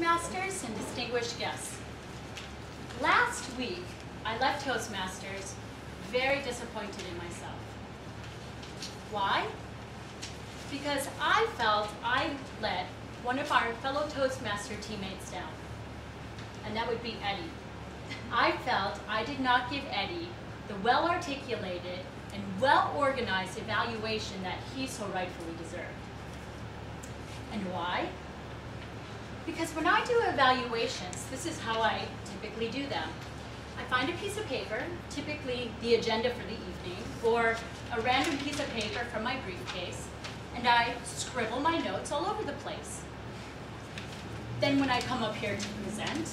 Toastmasters and distinguished guests. Last week, I left Toastmasters very disappointed in myself. Why? Because I felt I let one of our fellow Toastmaster teammates down, and that would be Eddie. I felt I did not give Eddie the well-articulated and well-organized evaluation that he so rightfully deserved. And why? Because when I do evaluations, this is how I typically do them. I find a piece of paper, typically the agenda for the evening, or a random piece of paper from my briefcase, and I scribble my notes all over the place. Then when I come up here to present,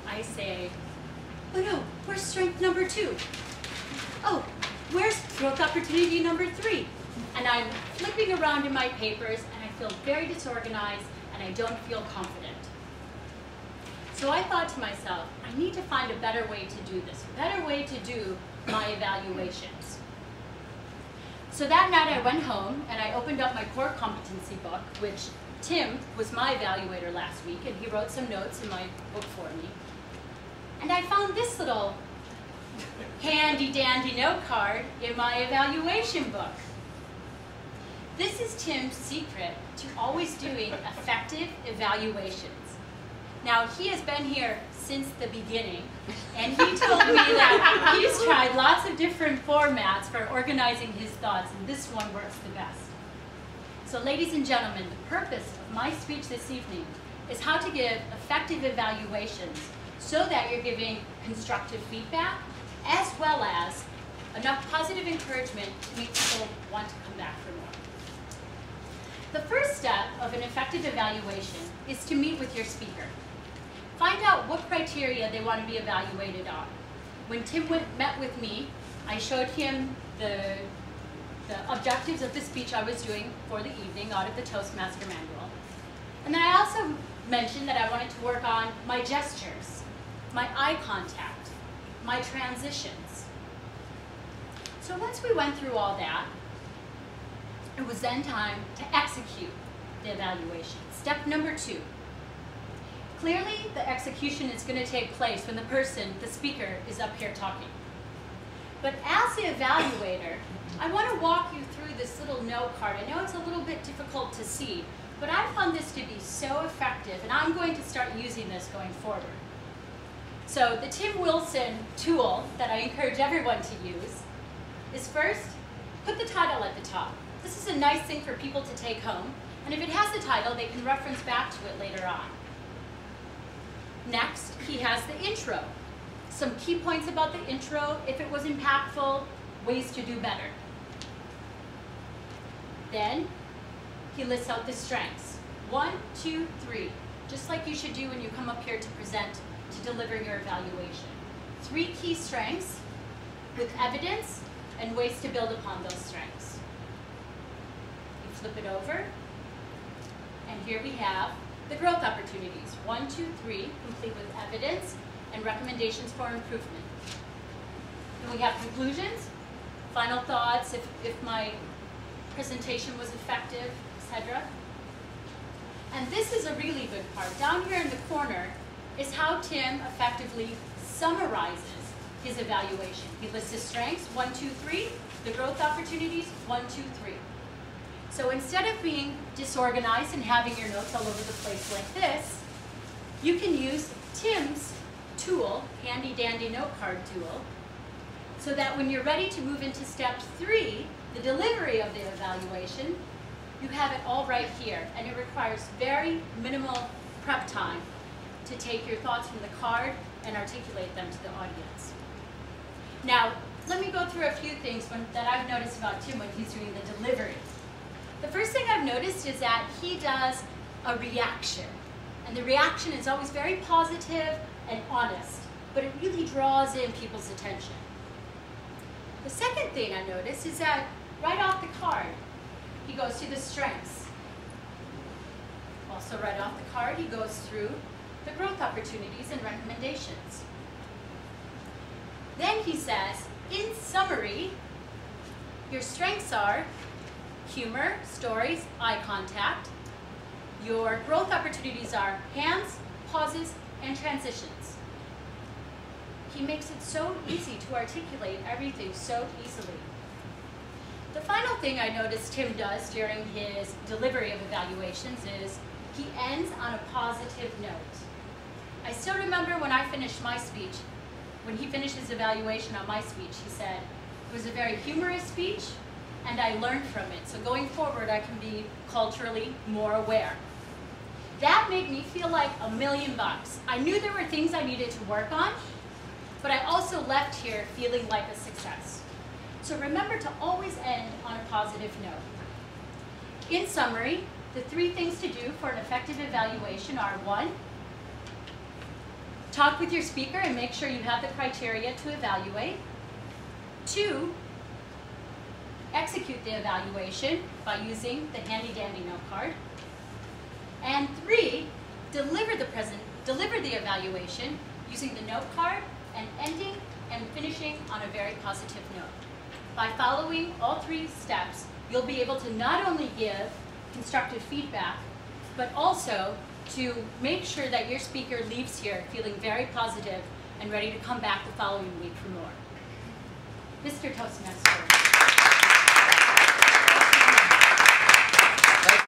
I say, oh no, where's strength number 2? Oh, where's growth opportunity number 3? And I'm flipping around in my papers, and I feel very disorganized, and I don't feel confident. So I thought to myself, I need to find a better way to do this, a better way to do my evaluations. So that night I went home and I opened up my core competency book, which Tim was my evaluator last week, and he wrote some notes in my book for me. And I found this little handy dandy note card in my evaluation book. This is Tim's secret to always doing effective evaluations. Now, he has been here since the beginning, and he told me that he's tried lots of different formats for organizing his thoughts, and this one works the best. So, ladies and gentlemen, the purpose of my speech this evening is how to give effective evaluations so that you're giving constructive feedback as well as enough positive encouragement to make people want to come back for more. The first step of an effective evaluation is to meet with your speaker. Find out what criteria they want to be evaluated on. When Tim met with me, I showed him the objectives of the speech I was doing for the evening out of the Toastmaster manual. And then I also mentioned that I wanted to work on my gestures, my eye contact, my transitions. So once we went through all that, it was then time to execute the evaluation. Step number 2. Clearly, the execution is going to take place when the person, the speaker, is up here talking. But as the evaluator, I want to walk you through this little note card. I know it's a little bit difficult to see, but I found this to be so effective, and I'm going to start using this going forward. So the Tim Wilson tool that I encourage everyone to use is first, put the title at the top. This is a nice thing for people to take home, and if it has the title, they can reference back to it later on. Next, he has the intro. Some key points about the intro, if it was impactful, ways to do better. Then, he lists out the strengths. 1, 2, 3, just like you should do when you come up here to present, to deliver your evaluation. 3 key strengths with evidence and ways to build upon those strengths. You flip it over, and here we have the growth opportunities. 1, 2, 3, complete with evidence and recommendations for improvement. And we have conclusions, final thoughts, if my presentation was effective, etc. And this is a really good part. Down here in the corner is how Tim effectively summarizes his evaluation. He lists his strengths, 1, 2, 3, the growth opportunities, 1, 2, 3. So instead of being disorganized and having your notes all over the place like this, you can use Tim's tool, handy dandy note card tool, so that when you're ready to move into step 3, the delivery of the evaluation, you have it all right here. And it requires very minimal prep time to take your thoughts from the card and articulate them to the audience. Now, let me go through a few things that I've noticed about Tim when he's doing the delivery. The first thing I've noticed is that he does a reaction. And the reaction is always very positive and honest, but it really draws in people's attention. The second thing I noticed is that right off the card, he goes to the strengths. Also right off the card, he goes through the growth opportunities and recommendations. Then he says, in summary, your strengths are humor, stories, eye contact. Your growth opportunities are hands, pauses, and transitions. He makes it so easy to articulate everything so easily. The final thing I noticed Tim does during his delivery of evaluations is he ends on a positive note. I still remember when I finished my speech, when he finished his evaluation on my speech, he said, "It was a very humorous speech, and I learned from it. So going forward, I can be culturally more aware." That made me feel like $1,000,000. I knew there were things I needed to work on, but I also left here feeling like a success. So remember to always end on a positive note. In summary, the 3 things to do for an effective evaluation are: 1, talk with your speaker and make sure you have the criteria to evaluate. 2, execute the evaluation by using the handy-dandy note card. And 3, deliver the evaluation using the note card and ending and finishing on a very positive note. By following all 3 steps, you'll be able to not only give constructive feedback, but also to make sure that your speaker leaves here feeling very positive and ready to come back the following week for more. Mr. Toastmaster.